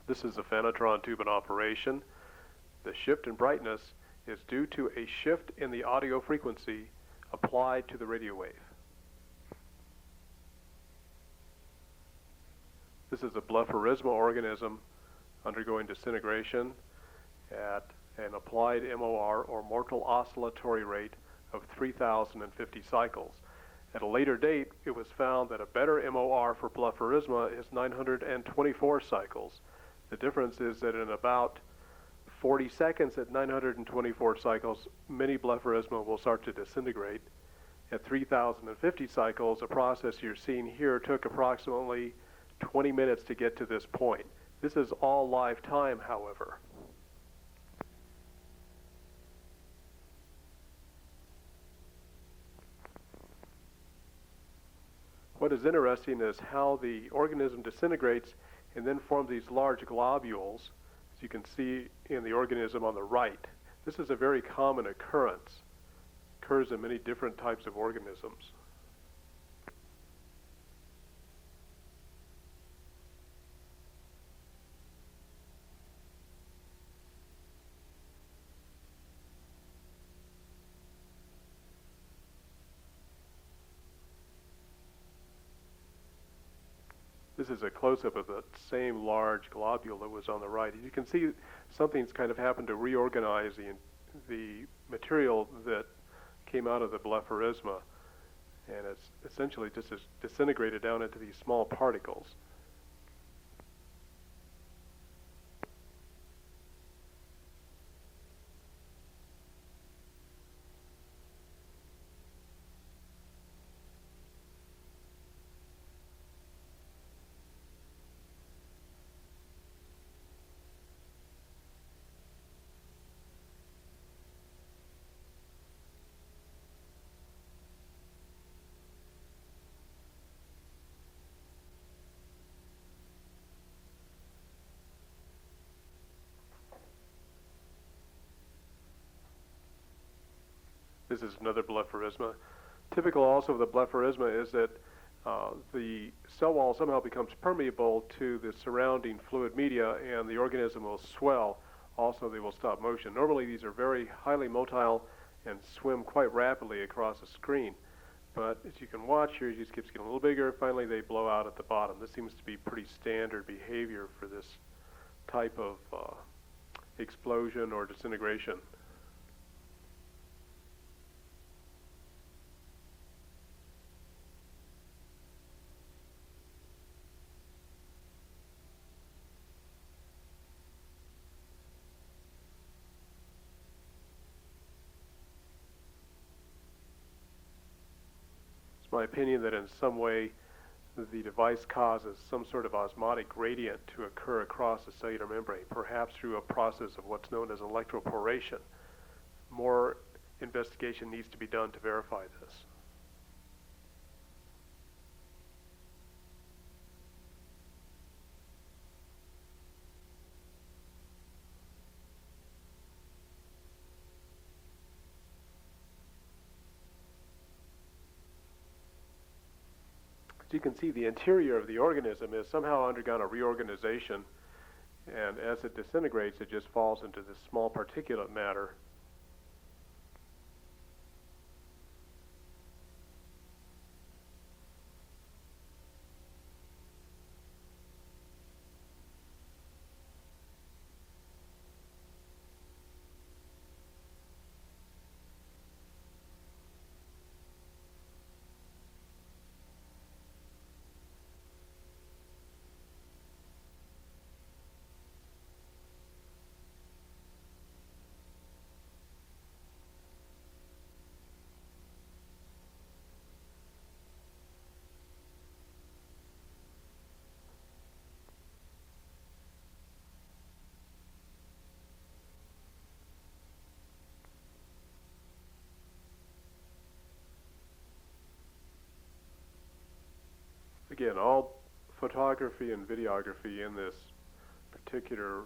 This is a phanetron tube in operation. The shift in brightness is due to a shift in the audio frequency applied to the radio wave. This is a Blepharisma organism undergoing disintegration at an applied MOR, or mortal oscillatory rate, of 3,050 cycles. At a later date, it was found that a better MOR for Blepharisma is 924 cycles. The difference is that in about 40 seconds at 924 cycles, many Blepharisma will start to disintegrate. At 3,050 cycles, a process you're seeing here took approximately 20 minutes to get to this point. This is all live time, however. What is interesting is how the organism disintegrates and then forms these large globules, as you can see in the organism on the right. This is a very common occurrence. It occurs in many different types of organisms. This is a close-up of the same large globule that was on the right. You can see something's kind of happened to reorganize the material that came out of the Blepharisma, and it's essentially just disintegrated down into these small particles. This is another Blepharisma. Typical also of the Blepharisma is that the cell wall somehow becomes permeable to the surrounding fluid media, and the organism will swell. Also, they will stop motion. Normally, these are very highly motile and swim quite rapidly across the screen. But as you can watch here, it just keeps getting a little bigger. Finally, they blow out at the bottom. This seems to be pretty standard behavior for this type of explosion or disintegration. It's my opinion that in some way the device causes some sort of osmotic gradient to occur across the cellular membrane, perhaps through a process of what's known as electroporation. More investigation needs to be done to verify this. As you can see, the interior of the organism has somehow undergone a reorganization, and as it disintegrates, it just falls into this small particulate matter. Again, all photography and videography in this particular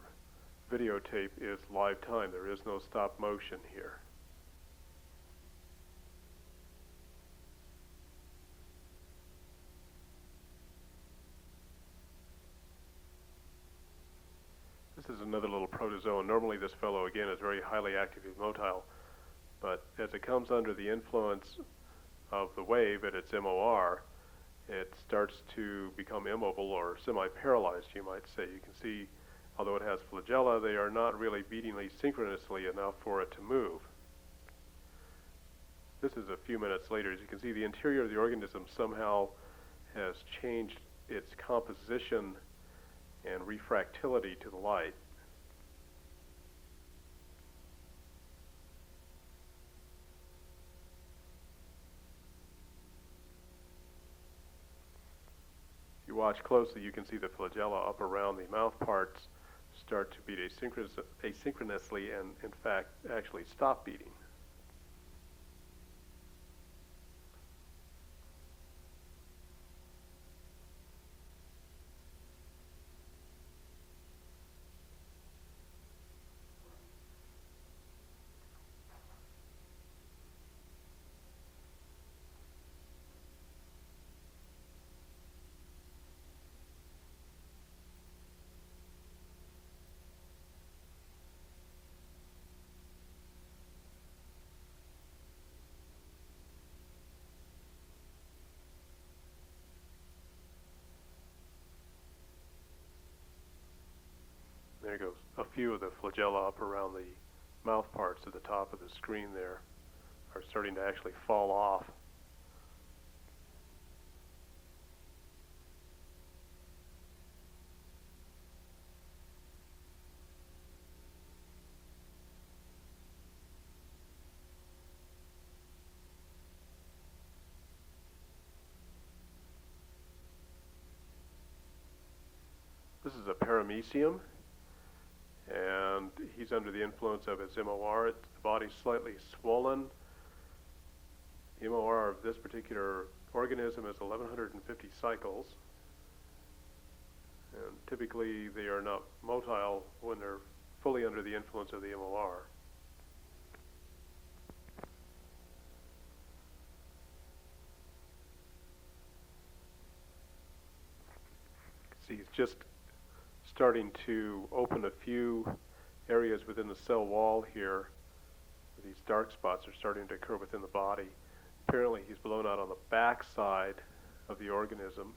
videotape is live time. There is no stop motion here. is another little protozoan. Normally this fellow, again, is very highly actively motile, but as it comes under the influence of the wave at its MOR, it starts to become immobile or semi-paralyzed, you might say. You can see, although it has flagella, they are not really beating synchronously enough for it to move. This is a few minutes later. As you can see, the interior of the organism somehow has changed its composition and refractility to the light. If you watch closely, you can see the flagella up around the mouth parts start to beat asynchronously and, in fact, actually stop beating. There goes a few of the flagella up around the mouth parts at the top of the screen there are starting to actually fall off. This is a paramecium, and he's under the influence of his MOR. The body's slightly swollen. The MOR of this particular organism is 1150 cycles, and typically they are not motile when they're fully under the influence of the MOR. See, he's just starting to open a few areas within the cell wall here. These dark spots are starting to occur within the body. Apparently he's blown out on the back side of the organism.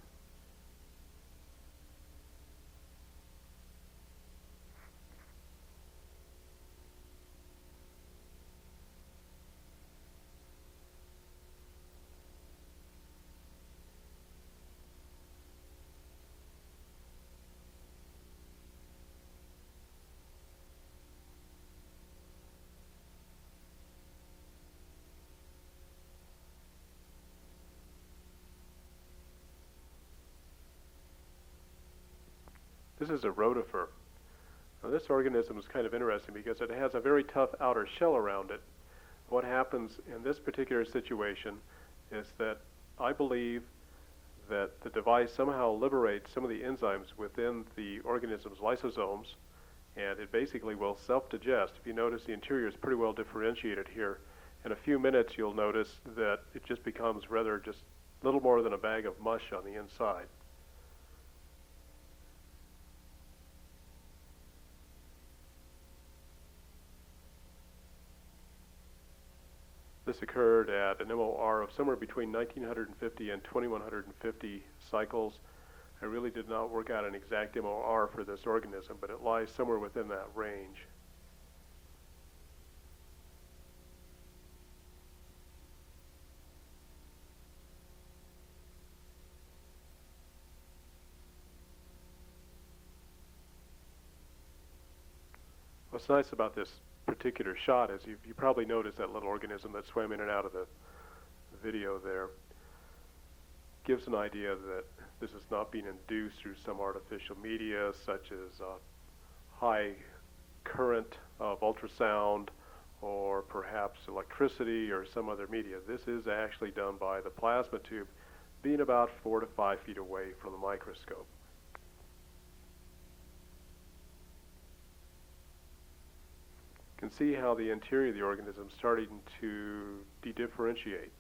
This is a rotifer. Now, this organism is kind of interesting because it has a very tough outer shell around it. What happens in this particular situation is that I believe that the device somehow liberates some of the enzymes within the organism's lysosomes, and it basically will self-digest. If you notice, the interior is pretty well differentiated here. In a few minutes, you'll notice that it just becomes rather just little more than a bag of mush on the inside. This occurred at an MOR of somewhere between 1950 and 2150 cycles. I really did not work out an exact MOR for this organism, but it lies somewhere within that range. What's nice about this particular shot is you probably noticed that little organism that swam in and out of the video there. Gives an idea that this is not being induced through some artificial media such as high current of ultrasound or perhaps electricity or some other media. This is actually done by the plasma tube being about 4 to 5 feet away from the microscope. You can see how the interior of the organism is starting to de-differentiate.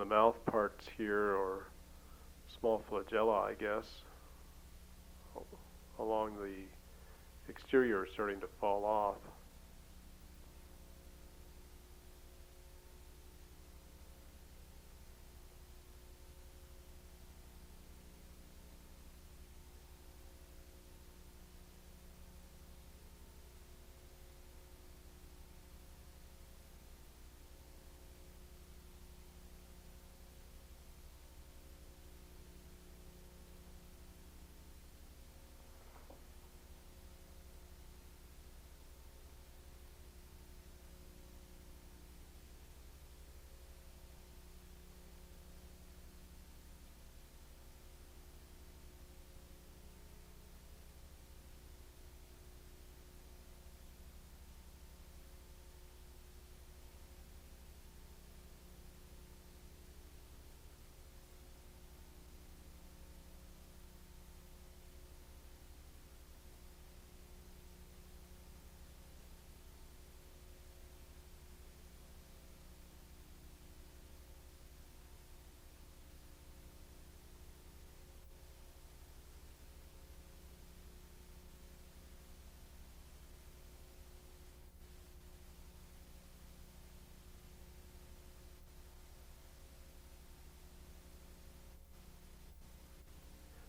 the mouth parts here, or small flagella, I guess, along the exterior are starting to fall off.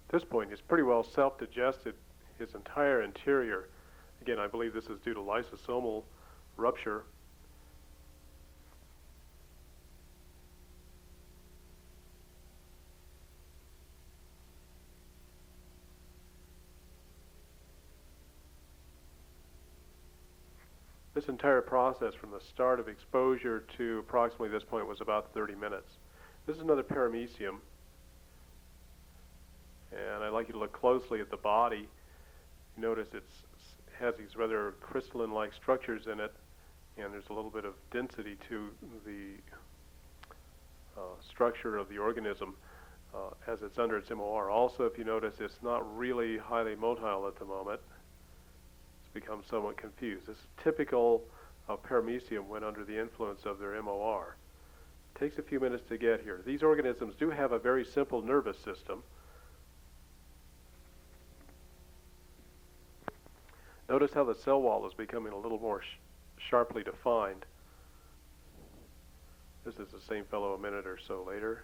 At this point, he's pretty well self-digested his entire interior. Again, I believe this is due to lysosomal rupture. This entire process from the start of exposure to approximately this point was about 30 minutes. This is another paramecium, and I'd like you to look closely at the body. You notice it has these rather crystalline-like structures in it, and there's a little bit of density to the structure of the organism as it's under its MOR. Also, if you notice, it's not really highly motile at the moment. It's become somewhat confused. This is typical of paramecium when under the influence of their MOR. It takes a few minutes to get here. These organisms do have a very simple nervous system. Notice how the cell wall is becoming a little more sharply defined. This is the same fellow a minute or so later.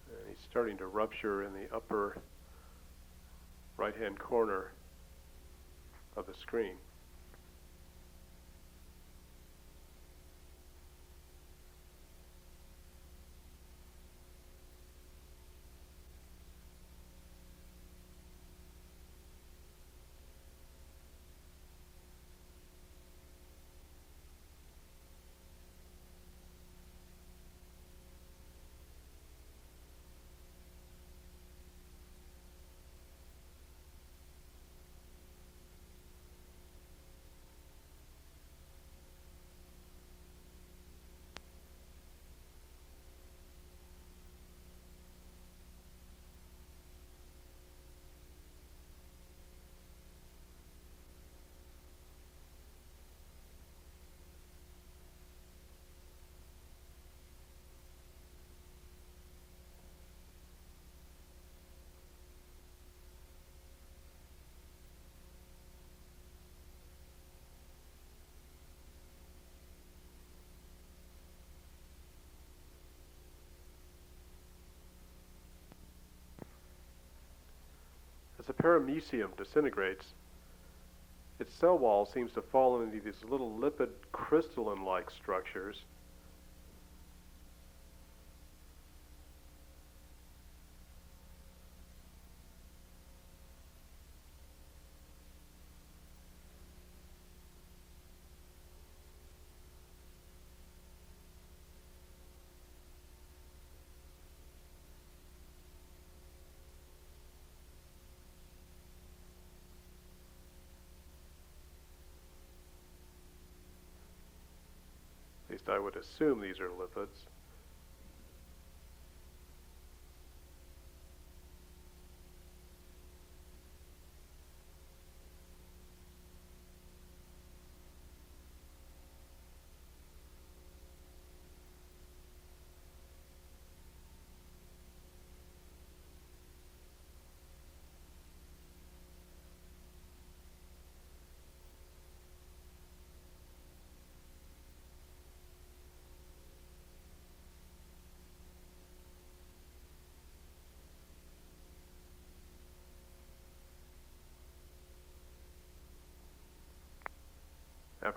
And he's starting to rupture in the upper right-hand corner of the screen. As the paramecium disintegrates, its cell wall seems to fall into these little lipid crystalline-like structures. At least I would assume these are lipids.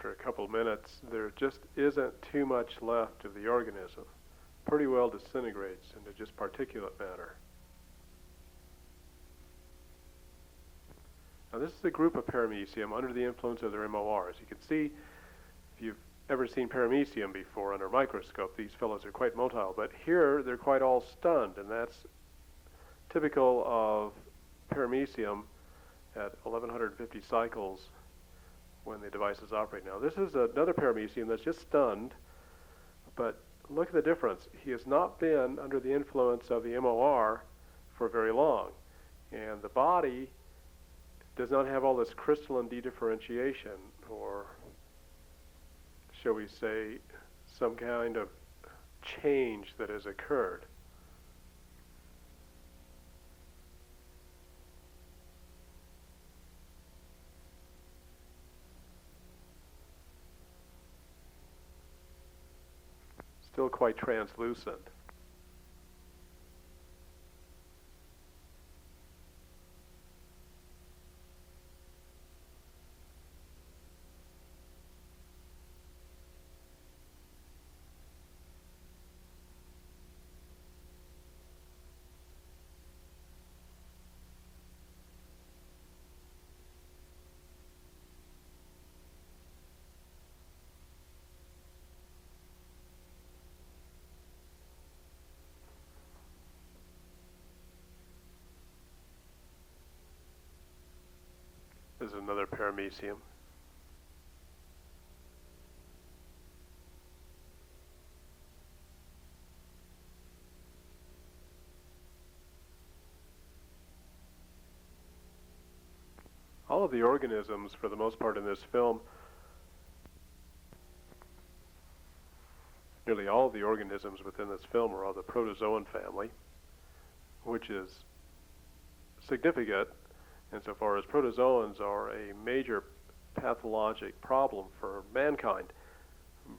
after a couple of minutes, there just isn't too much left of the organism. Pretty well disintegrates into just particulate matter. Now this is a group of paramecium under the influence of their MORs. You can see, if you've ever seen paramecium before under a microscope, these fellows are quite motile, but here they're quite all stunned, and that's typical of paramecium at 1150 cycles when the device is operating. Now this is another paramecium that's just stunned, but look at the difference. He has not been under the influence of the MOR for very long, and the body does not have all this crystalline dedifferentiation, or shall we say, some kind of change that has occurred. Still quite translucent. This is another paramecium. All of the organisms, for the most part in this film, nearly all of the organisms within this film are of the protozoan family, which is significant insofar as protozoans are a major pathologic problem for mankind.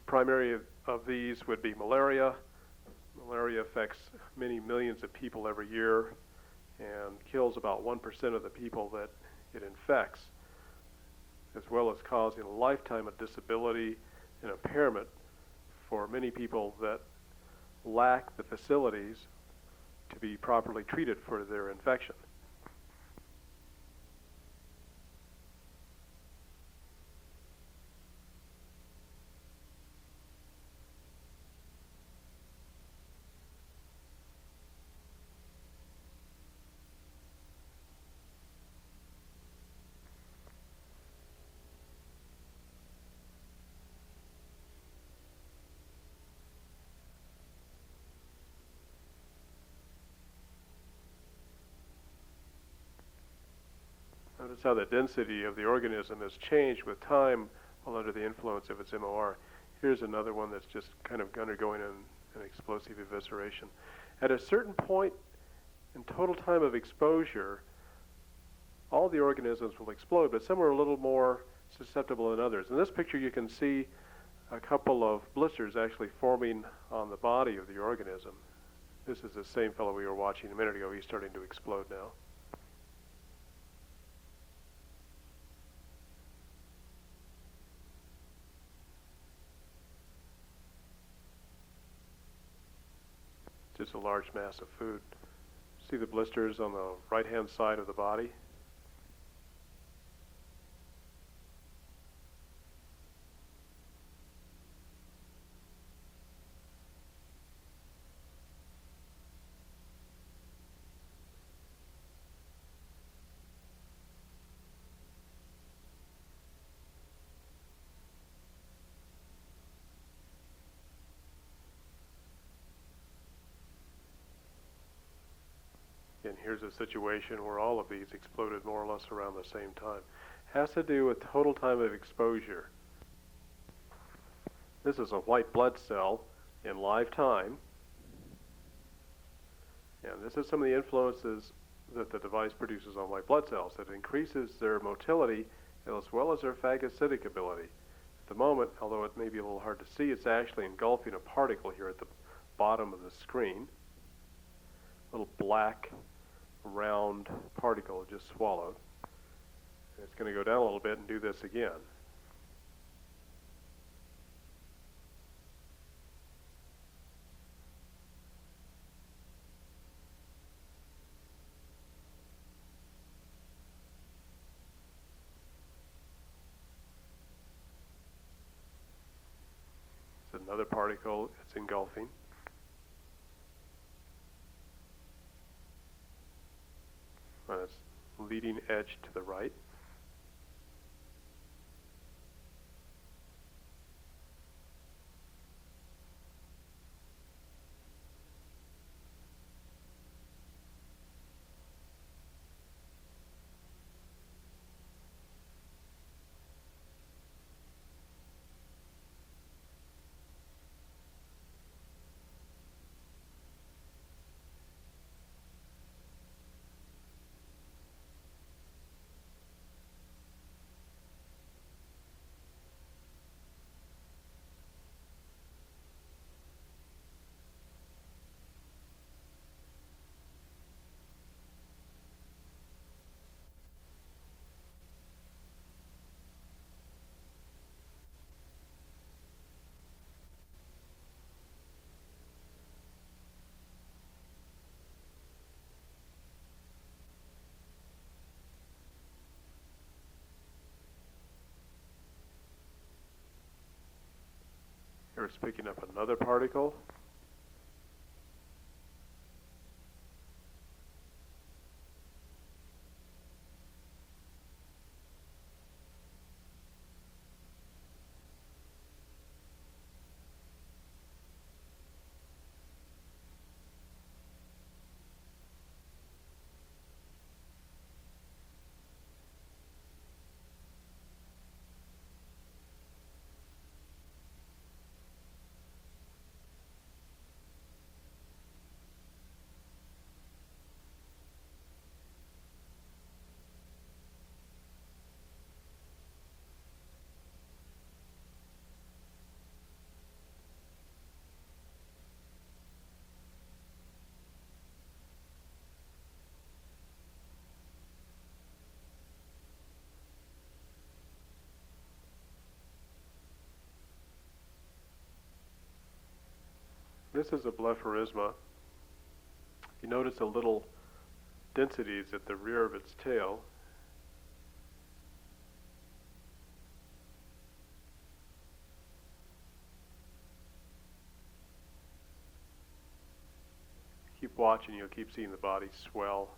Primary of these would be malaria. Malaria affects many millions of people every year and kills about 1% of the people that it infects, as well as causing a lifetime of disability and impairment for many people that lack the facilities to be properly treated for their infection. Notice how the density of the organism has changed with time while under the influence of its MOR. Here's another one that's just kind of undergoing an explosive evisceration. At a certain point in total time of exposure, all the organisms will explode, but some are a little more susceptible than others. In this picture you can see a couple of blisters actually forming on the body of the organism. This is the same fellow we were watching a minute ago. He's starting to explode now. Just a large mass of food. See the blisters on the right-hand side of the body? And here's a situation where all of these exploded more or less around the same time. Has to do with total time of exposure. This is a white blood cell in live time. And this is some of the influences that the device produces on white blood cells. It increases their motility as well as their phagocytic ability. At the moment, although it may be a little hard to see, it's actually engulfing a particle here at the bottom of the screen. A little black round particle just swallowed. And it's going to go down a little bit and do this again. another particle it's engulfing. On its leading edge to the right. Here it's picking up another particle. This is a blepharisma. You notice the little densities at the rear of its tail. Keep watching, you'll keep seeing the body swell.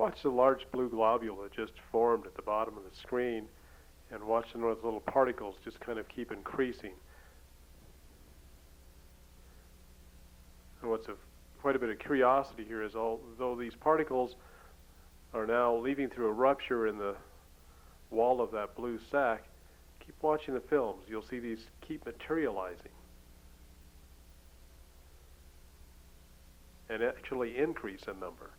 watch the large blue globule that just formed at the bottom of the screen and watch those little particles just kind of keep increasing. And what's of quite a bit of curiosity here is although these particles are now leaving through a rupture in the wall of that blue sac, keep watching the films. You'll see these keep materializing and actually increase in number.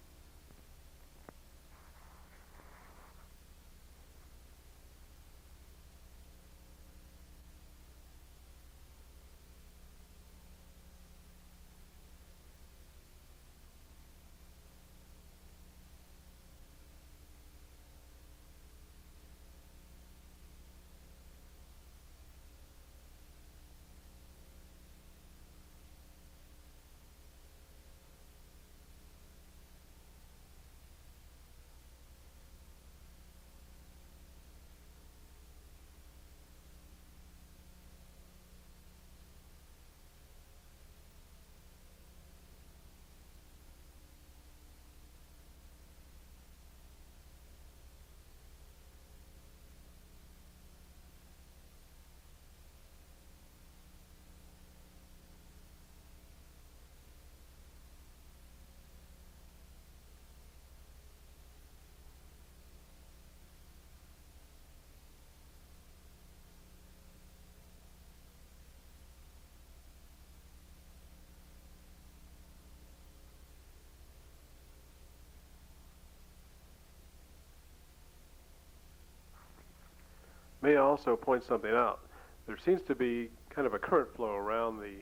May I also point something out? There seems to be kind of a current flow around the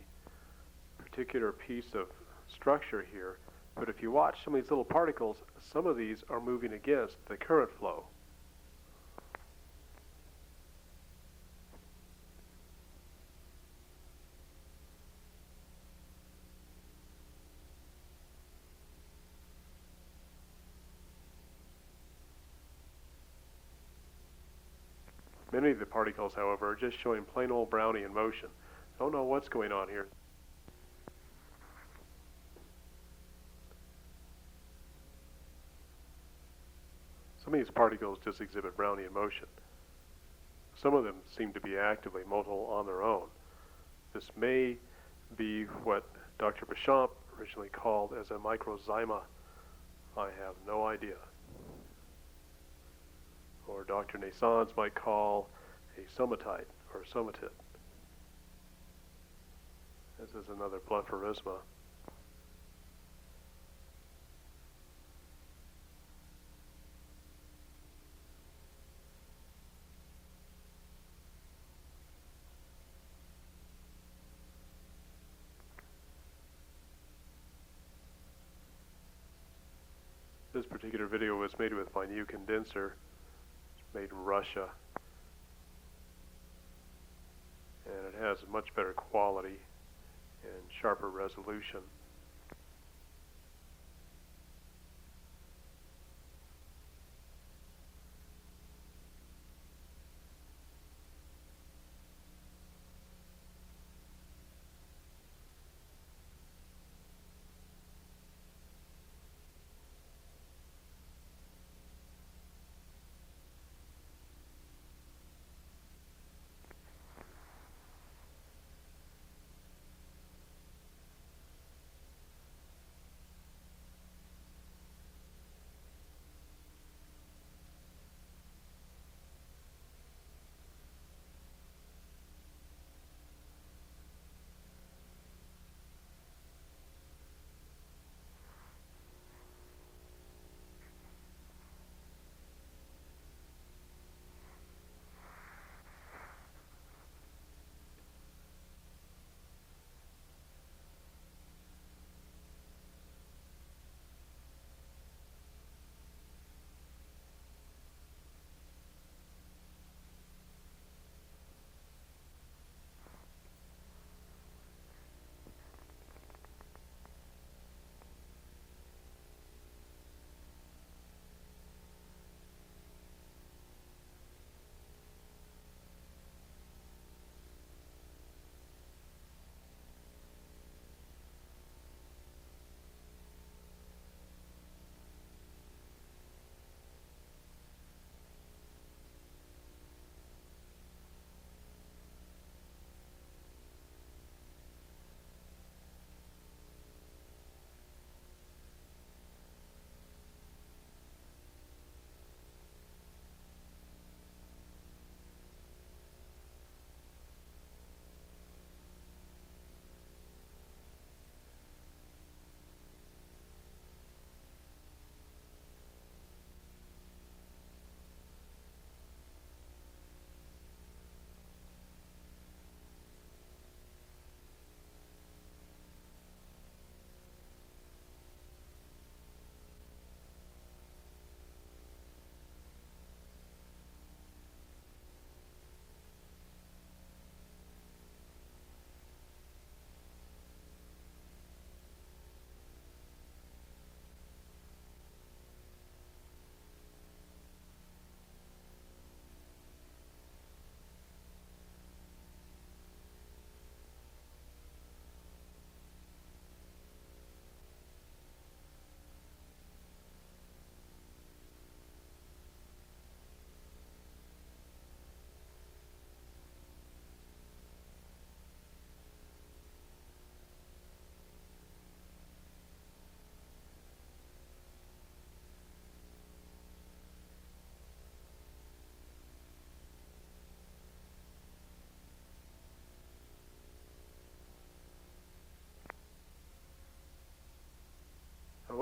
particular piece of structure here, but if you watch some of these little particles, some of these are moving against the current flow. Many of the particles, however, are just showing plain old Brownian motion. Don't know what's going on here. Some of these particles just exhibit Brownian motion. Some of them seem to be actively motile on their own. This may be what Dr. Béchamp originally called as a microzyma. I have no idea. Or Dr. Naissance might call a somatite or somatid. This is another blepharisma. This particular video was made with my new condenser. It's made in Russia. And it has much better quality and sharper resolution.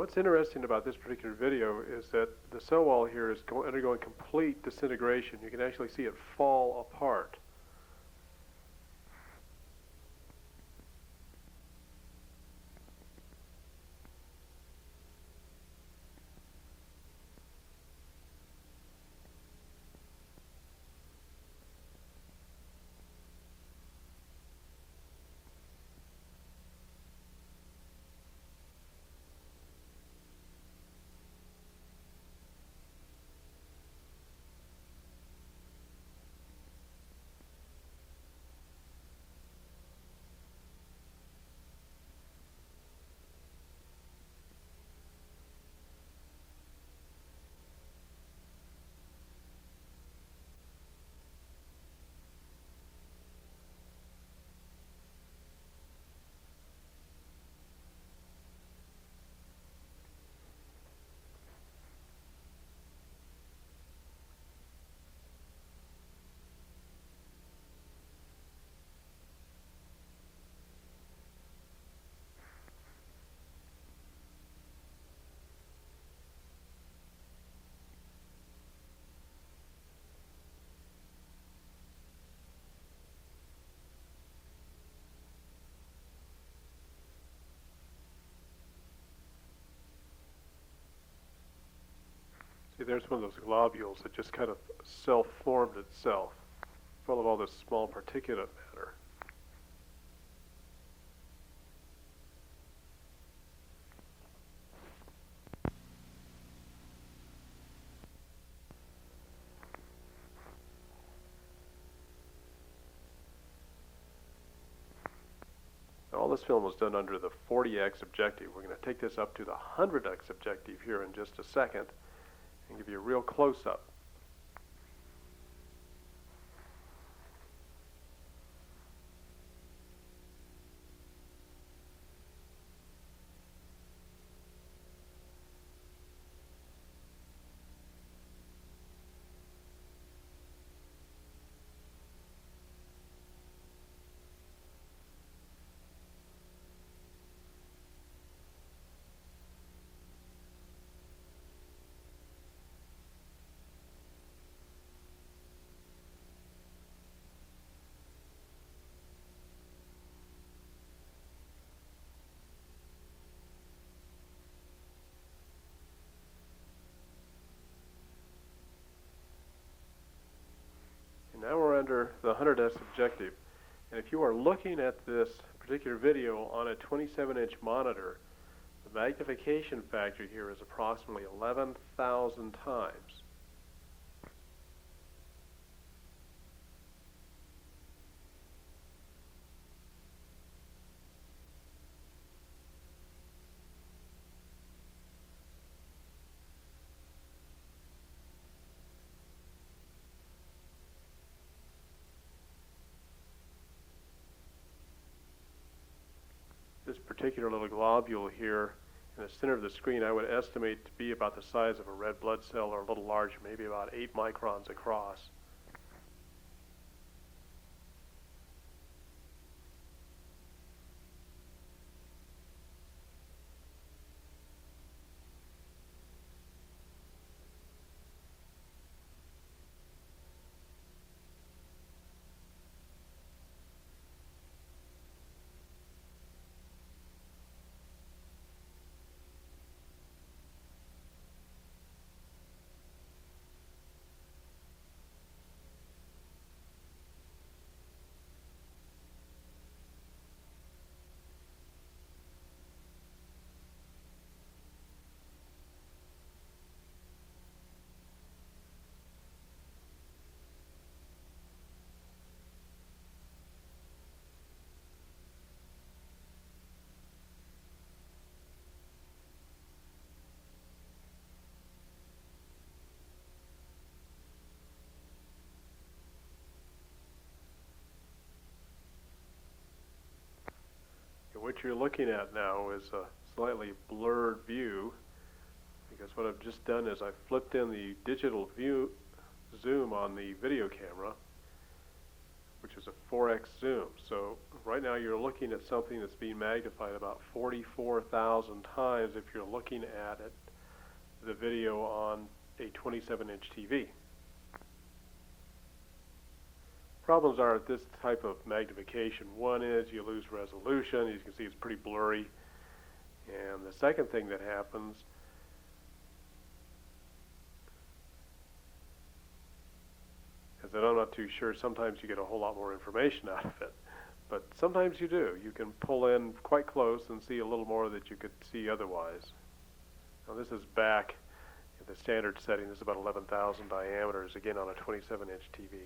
what's interesting about this particular video is that the cell wall here is undergoing complete disintegration. You can actually see it fall apart. See, there's one of those globules that just kind of self-formed itself, full of all this small particulate matter. Now, all this film was done under the 40x objective. We're going to take this up to the 100x objective here in just a second and give you a real close-up. Now we're under the 100S objective, and if you are looking at this particular video on a 27-inch monitor, the magnification factor here is approximately 11,000 times. This particular little globule here in the center of the screen I would estimate to be about the size of a red blood cell, or a little larger, maybe about 8 microns across. What you're looking at now is a slightly blurred view, because what I've just done is I've flipped in the digital view zoom on the video camera. which is a 4x zoom. So right now you're looking at something that's being magnified about 44,000 times if you're looking at it, the video on a 27-inch TV. Problems are at this type of magnification. One is you lose resolution. As you can see, it's pretty blurry. And the second thing that happens is that I'm not too sure. Sometimes you get a whole lot more information out of it. But sometimes you do. You can pull in quite close and see a little more that you could see otherwise. Now this is back in the standard setting. This is about 11,000 diameters, again on a 27-inch TV.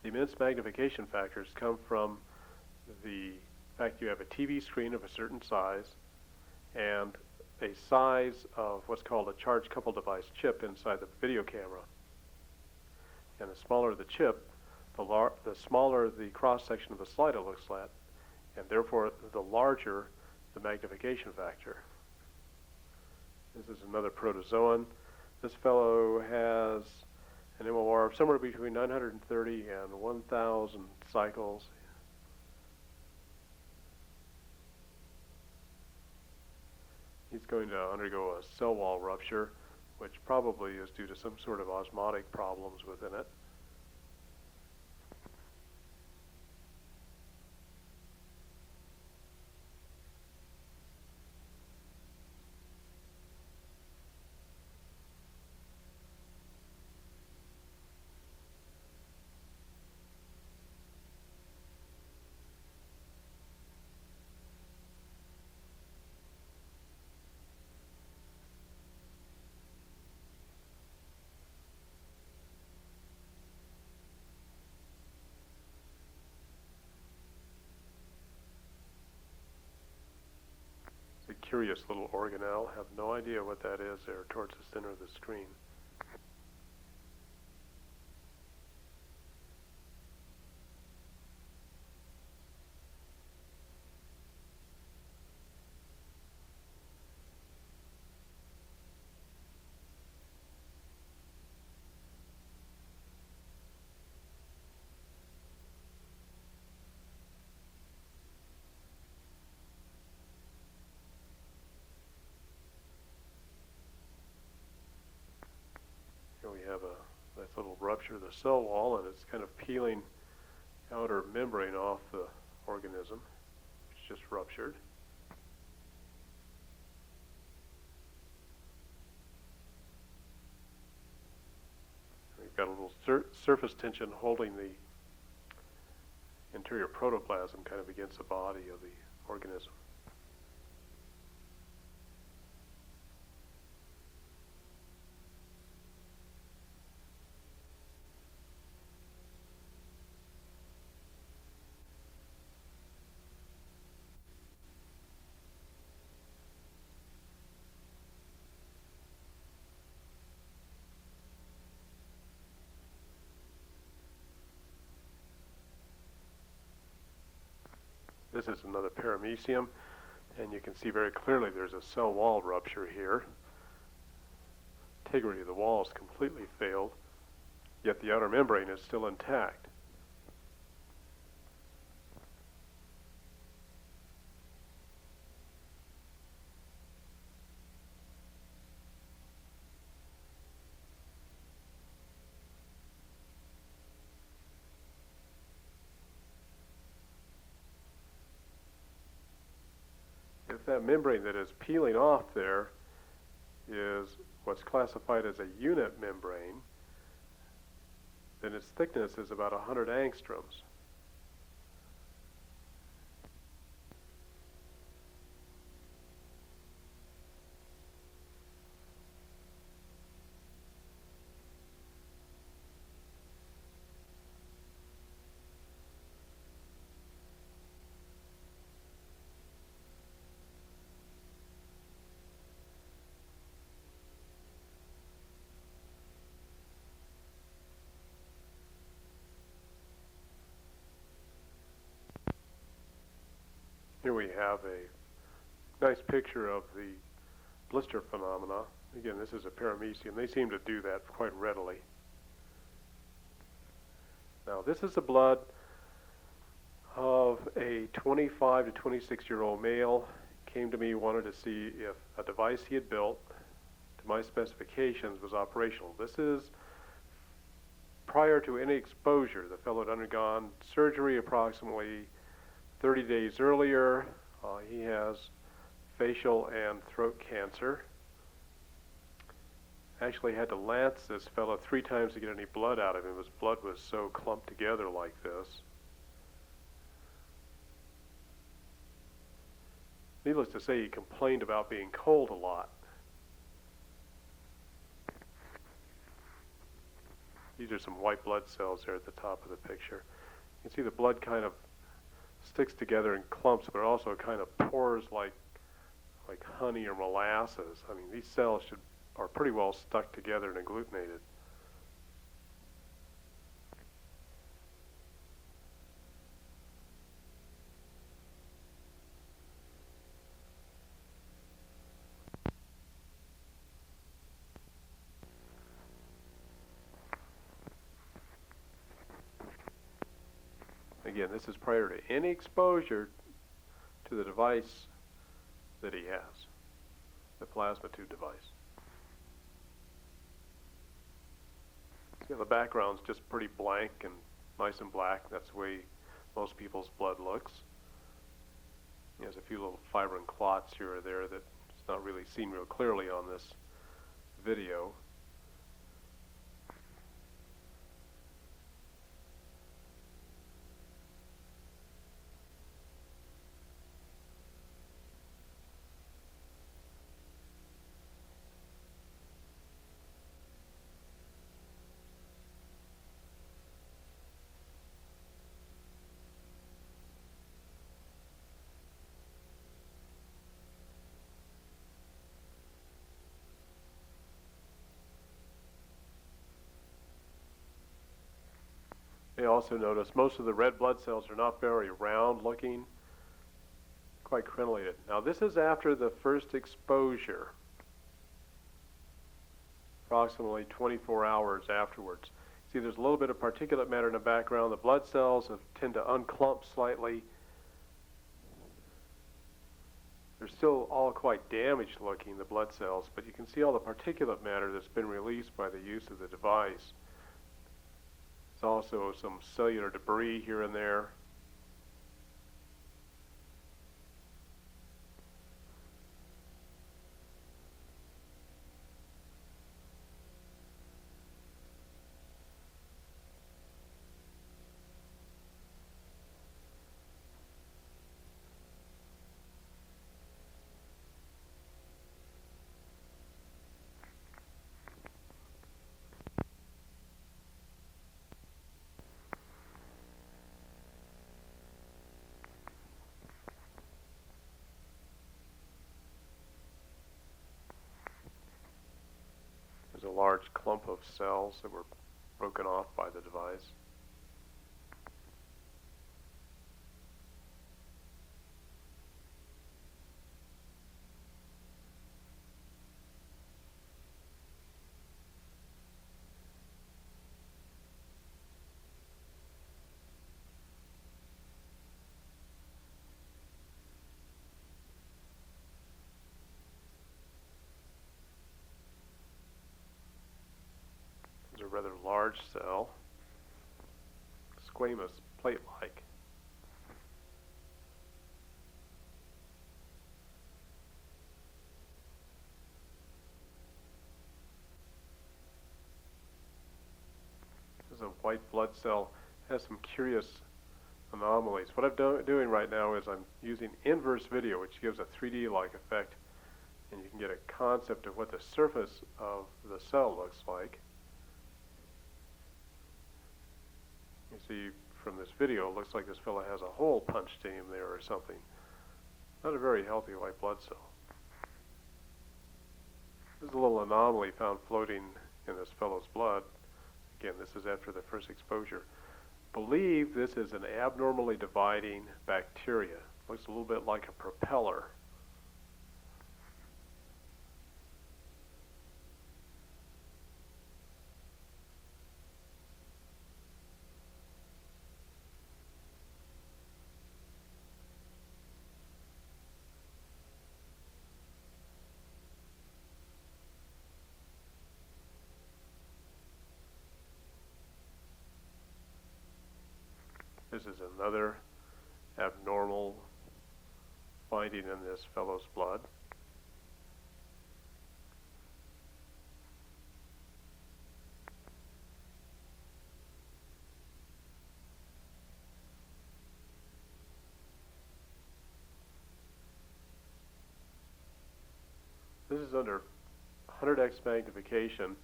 The immense magnification factors come from the fact you have a TV screen of a certain size and a size of what's called a charge coupled device chip inside the video camera. And the smaller the chip, the smaller the cross-section of the slide it looks like, and therefore the larger the magnification factor. This is another protozoan. This fellow has an MOR of somewhere between 930 and 1,000 cycles. He's going to undergo a cell wall rupture, which probably is due to some sort of osmotic problems within it. A curious little organelle. Have no idea what that is there towards the center of the screen. Here we have a nice little rupture of the cell wall, and it's kind of peeling outer membrane off the organism. It's just ruptured. We've got a little surface tension holding the interior protoplasm kind of against the body of the organism. This is another paramecium, and you can see very clearly there's a cell wall rupture here. Integrity of the wall is completely failed, yet the outer membrane is still intact. If that membrane that is peeling off there is what's classified as a unit membrane, then its thickness is about 100 angstroms. we have a nice picture of the blister phenomena. Again, this is a paramecium. They seem to do that quite readily. Now, this is the blood of a 25 to 26-year-old male. Came to me, wanted to see if a device he had built to my specifications was operational. This is prior to any exposure. The fellow had undergone surgery approximately 30 days earlier. He has facial and throat cancer. Actually had to lance this fellow 3 times to get any blood out of him. His blood was so clumped together like this. Needless to say, he complained about being cold a lot. These are some white blood cells there at the top of the picture. You can see the blood kind of sticks together in clumps, but it also kind of pours like honey or molasses. I mean, these cells are pretty well stuck together and agglutinated. Again, this is prior to any exposure to the device that he has, the plasma tube device. See how the background's just pretty blank and nice and black. That's the way most people's blood looks. There's a few little fibrin clots here or there that's not really seen real clearly on this video. You also notice most of the red blood cells are not very round looking, quite crenellated. Now this is after the first exposure, approximately 24 hours afterwards. See, there's a little bit of particulate matter in the background. The blood cells tend to unclump slightly. They're still all quite damaged looking, the blood cells, but you can see all the particulate matter that's been released by the use of the device. Also some cellular debris here and there. A large clump of cells that were broken off by the device. A rather large cell, squamous, plate-like. This is a white blood cell, has some curious anomalies. What I'm doing right now is I'm using inverse video, which gives a 3D-like effect, and you can get a concept of what the surface of the cell looks like. You see from this video, it looks like this fellow has a hole punched in him there or something. Not a very healthy white blood cell. There's a little anomaly found floating in this fellow's blood. Again, this is after the first exposure. Believe this is an abnormally dividing bacteria. Looks a little bit like a propeller. This is another abnormal finding in this fellow's blood. This is under 100x magnification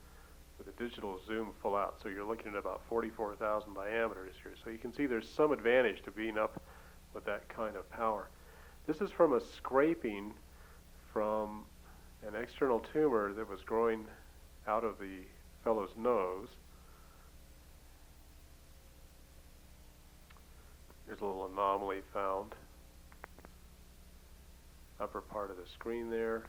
with a digital zoom full out, so you're looking at about 44,000 diameters here. So you can see there's some advantage to being up with that kind of power. This is from a scraping from an external tumor that was growing out of the fellow's nose. There's a little anomaly found. Upper part of the screen there.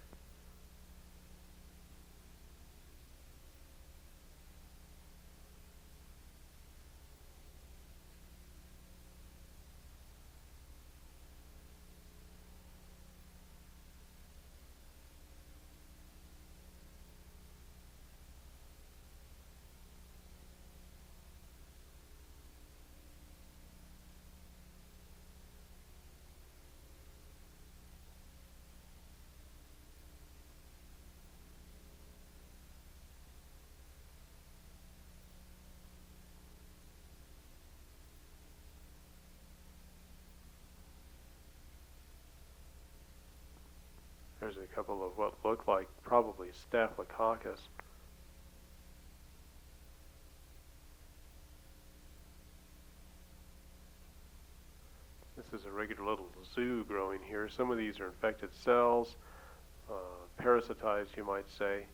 There's a couple of what look like probably staphylococcus. This is a regular little zoo growing here. Some of these are infected cells, parasitized you might say.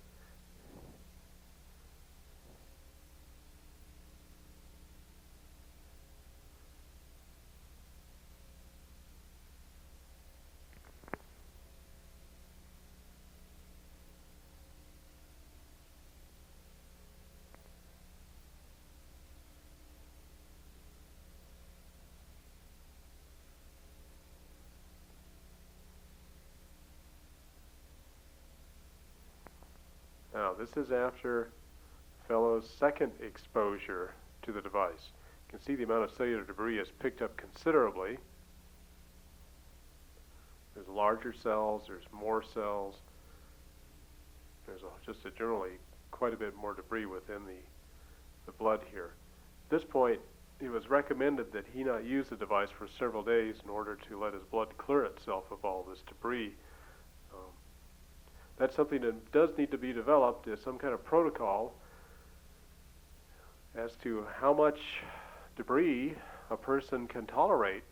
Now, this is after fellow's second exposure to the device. You can see the amount of cellular debris has picked up considerably. There's larger cells, there's more cells. There's generally quite a bit more debris within the blood here. At this point, it was recommended that he not use the device for several days in order to let his blood clear itself of all this debris. That's something that does need to be developed, is some kind of protocol as to how much debris a person can tolerate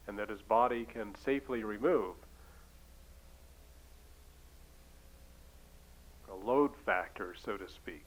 and that his body can safely remove. A load factor, so to speak.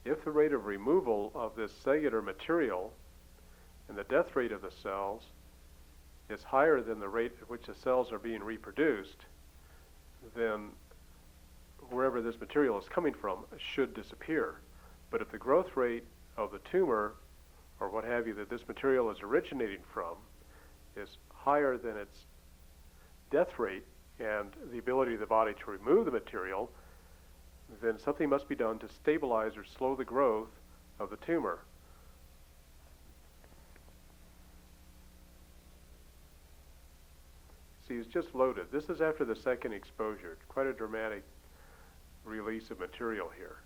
If the rate of removal of this cellular material and the death rate of the cells is higher than the rate at which the cells are being reproduced, then wherever this material is coming from should disappear. But if the growth rate of the tumor, or what have you, that this material is originating from, is higher than its death rate and the ability of the body to remove the material, then something must be done to stabilize or slow the growth of the tumor. See, it's just loaded. This is after the second exposure. Quite a dramatic release of material here.